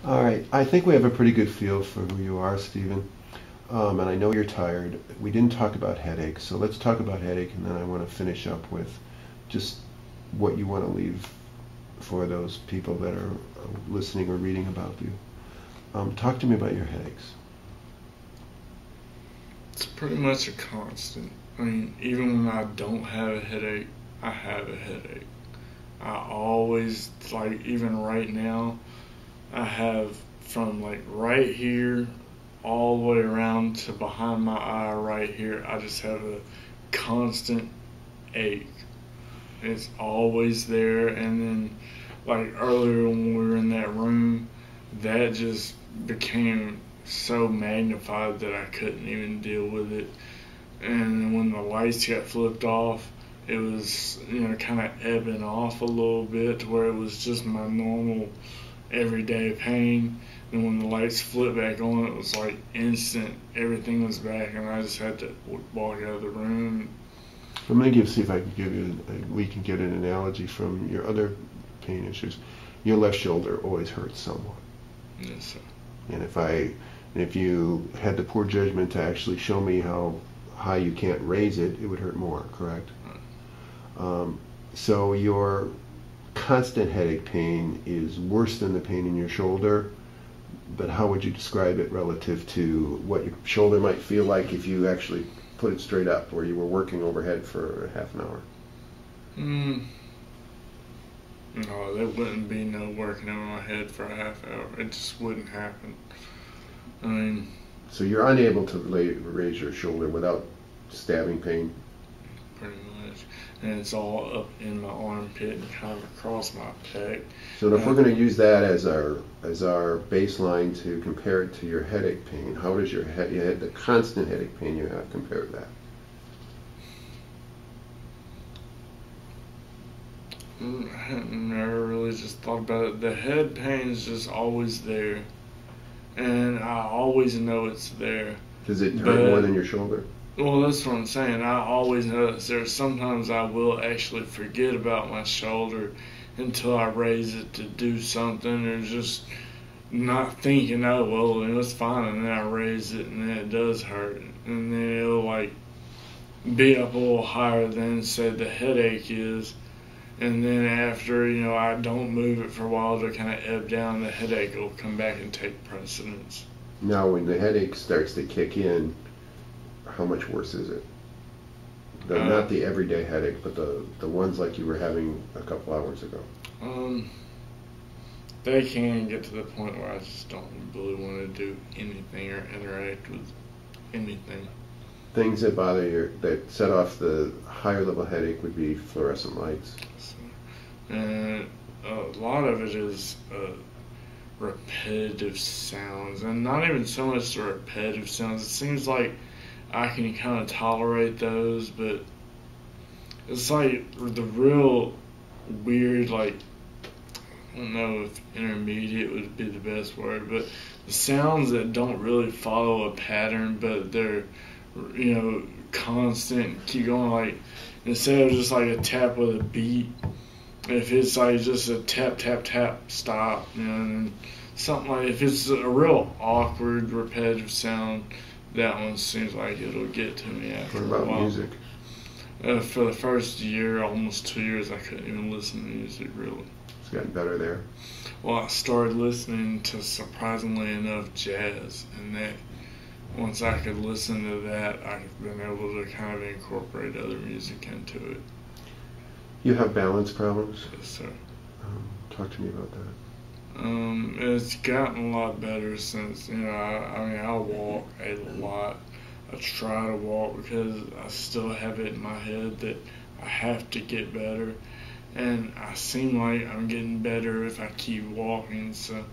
All right. I think we have a pretty good feel for who you are, Stephen. And I know you're tired. We didn't talk about headache, so let's talk about headache, and then I want to finish up with just what you want to leave for those people that are listening or reading about you. Talk to me about your headaches. It's pretty much a constant. I mean, even when I don't have a headache, I have a headache. I always, like, even right now, I have from like right here all the way around to behind my eye right here. I just have a constant ache. It's always there. And then, like earlier when we were in that room, that just became so magnified that I couldn't even deal with it. And when the lights got flipped off, it was, kind of ebbing off a little bit to where it was just my normal everyday pain. And when the lights flipped back on, it was like instant. Everything was back, and I just had to walk out of the room. I'm going to see if I can give you, we can get an analogy from your other pain issues. Your left shoulder always hurts somewhat. Yes, sir. And if you had the poor judgment to actually show me how high you can't raise it, it would hurt more, correct? Right. So your constant headache pain is worse than the pain in your shoulder, but how would you describe it relative to what your shoulder might feel like if you actually put it straight up, or you were working overhead for half an hour? No, there wouldn't be no working over my head for a half hour. It just wouldn't happen. I mean... So you're unable to raise your shoulder without stabbing pain? Pretty much. And it's all up in my armpit and kind of across my pec. So if we're going to use that as our baseline to compare it to your headache pain, how does your the constant headache pain you have compare to that? I never really just thought about it. The head pain is just always there, and I always know it's there. Does it hurt more than your shoulder? Well, that's what I'm saying. I always know it's there. Sometimes I will actually forget about my shoulder until I raise it to do something, or just not thinking, oh, well, it's fine, and then I raise it, and then it does hurt. And then it'll, like, be up a little higher than, say, the headache is. And then after, I don't move it for a while to kind of ebb down, the headache will come back and take precedence. Now, when the headache starts to kick in, how much worse is it? Not the everyday headache, but the ones like you were having a couple hours ago. They can get to the point where I just don't really want to do anything or interact with anything. Things that bother you, that set off the higher level headache, would be fluorescent lights. And a lot of it is repetitive sounds, and not even so much the repetitive sounds. It seems like I can kind of tolerate those, but it's like the real weird, like, I don't know if intermediate would be the best word, but the sounds that don't really follow a pattern, but they're, constant, keep going, like, instead of just like a tap with a beat, if it's like just a tap, tap, tap, stop, and something like, if it's a real awkward, repetitive sound, that one seems like it'll get to me after a while. What about music? For the first year, almost 2 years, I couldn't even listen to music, really. It's gotten better there. Well, I started listening to, surprisingly enough, jazz, and that, once I could listen to that, I've been able to kind of incorporate other music into it. You have balance problems? Yes, sir. Talk to me about that. It's gotten a lot better since, I walk a lot. I try to walk because I still have it in my head that I have to get better. And I seem like I'm getting better if I keep walking, so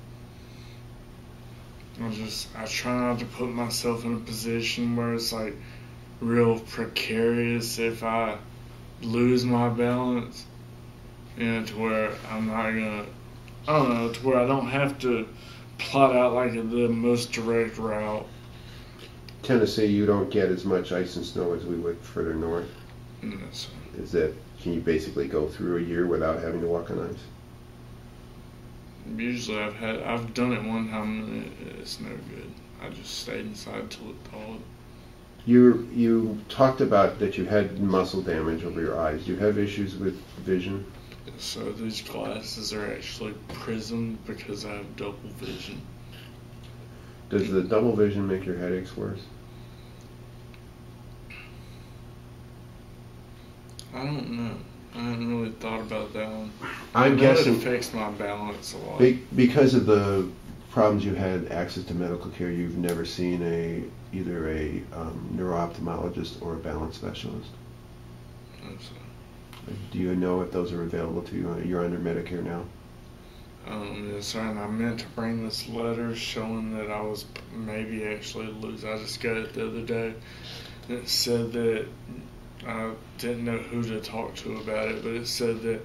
I try not to put myself in a position where it's like real precarious if I lose my balance, to where I'm not gonna, to where I don't have to plot out like the most direct route. Tennessee, you don't get as much ice and snow as we would further north? Yes, sir. Can you basically go through a year without having to walk on ice? Usually I've done it one time and it's no good. I just stayed inside till it thawed. You talked about that you had muscle damage over your eyes. Do you have issues with vision? So these glasses are actually prism because I have double vision. Does the double vision make your headaches worse? I don't know. I haven't really thought about that one. I'm guessing it affects my balance a lot. Because of the problems you had access to medical care, you've never seen either a neuro-ophthalmologist or a balance specialist. So. Do you know if those are available to you? You're under Medicare now? Yes, sir, and I meant to bring this letter showing that I was maybe actually lose. I just got it the other day. And it said that I didn't know who to talk to about it, but it said that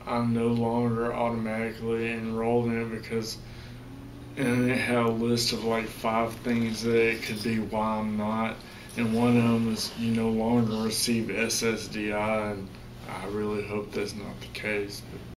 I'm no longer automatically enrolled in it because, and it had a list of like 5 things that it could be why I'm not, and one of them is you no longer receive SSDI, and I really hope that's not the case. But